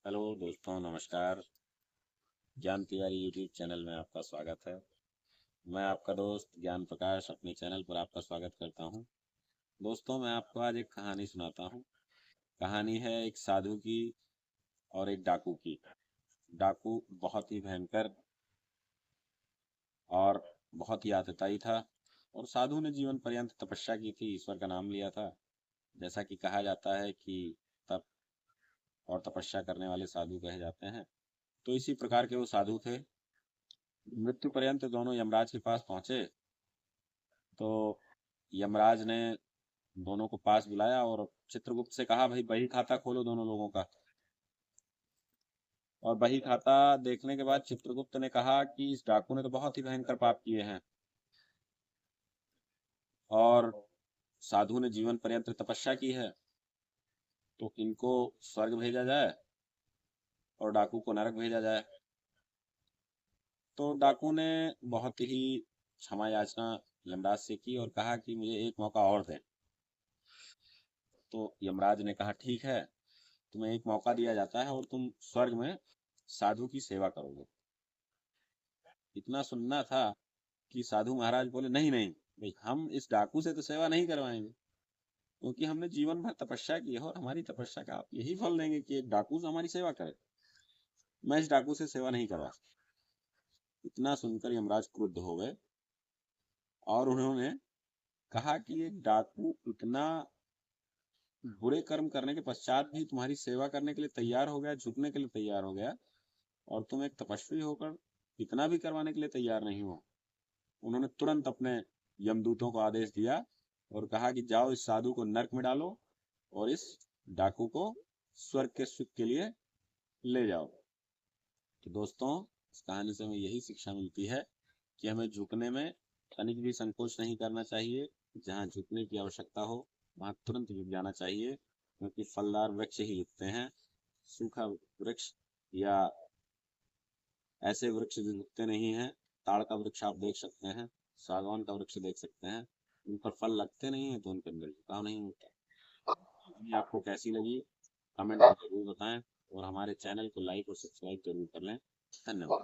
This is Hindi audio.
हेलो दोस्तों, नमस्कार। ज्ञान तिवारी यूट्यूब चैनल में आपका स्वागत है। मैं आपका दोस्त ज्ञान प्रकाश अपने चैनल पर आपका स्वागत करता हूं। दोस्तों, मैं आपको आज एक कहानी सुनाता हूं। कहानी है एक साधु की और एक डाकू की। डाकू बहुत ही भयंकर और बहुत ही आतताई था, और साधु ने जीवन पर्यंत तपस्या की थी, ईश्वर का नाम लिया था। जैसा कि कहा जाता है कि तप और तपस्या करने वाले साधु कहे जाते हैं। तो इसी प्रकार के वो साधु थे। मृत्यु पर्यंत दोनों यमराज के पास पहुंचे, तो यमराज ने दोनों को पास बुलाया और चित्रगुप्त से कहा, भाई बही खाता खोलो दोनों लोगों का। और बही खाता देखने के बाद चित्रगुप्त ने कहा कि इस डाकू ने तो बहुत ही भयंकर पाप किए हैं, और साधु ने जीवन पर्यंत तपस्या की है, तो इनको स्वर्ग भेजा जाए और डाकू को नरक भेजा जाए। तो डाकू ने बहुत ही क्षमा याचना यमराज से की और कहा कि मुझे एक मौका और दें। तो यमराज ने कहा, ठीक है, तुम्हें एक मौका दिया जाता है और तुम स्वर्ग में साधु की सेवा करोगे। इतना सुनना था कि साधु महाराज बोले, नहीं नहीं भाई, हम इस डाकू से तो सेवा नहीं करवाएंगे, क्योंकि हमने जीवन भर तपस्या की है और हमारी तपस्या का आप यही फल देंगे कि एक डाकू से हमारी सेवा करे। मैं इस डाकू से सेवा नहीं करवा सकता। इतना सुनकर यमराज क्रुद्ध हो गए और उन्होंने कहा कि एक डाकू इतना बुरे कर्म करने के पश्चात भी तुम्हारी सेवा करने के लिए तैयार हो गया, झुकने के लिए तैयार हो गया, और तुम एक तपस्वी होकर इतना भी करवाने के लिए तैयार नहीं हो। उन्होंने तुरंत अपने यमदूतों को आदेश दिया और कहा कि जाओ, इस साधु को नरक में डालो और इस डाकू को स्वर्ग के सुख के लिए ले जाओ। तो दोस्तों, इस कहानी से हमें यही शिक्षा मिलती है कि हमें झुकने में तनिक भी संकोच नहीं करना चाहिए। जहाँ झुकने की आवश्यकता हो वहाँ तुरंत झुक जाना चाहिए, क्योंकि फलदार वृक्ष ही झुकते हैं। सूखा वृक्ष या ऐसे वृक्ष जो झुकते नहीं हैं, ताड़ का वृक्ष आप देख सकते हैं, सागवान का वृक्ष देख सकते हैं, उन पर फल लगते नहीं है तो उनके अंदर झुकाव नहीं होता। ये आपको कैसी लगी कमेंट में जरूर बताएं, और हमारे चैनल को लाइक और सब्सक्राइब जरूर कर लें। धन्यवाद।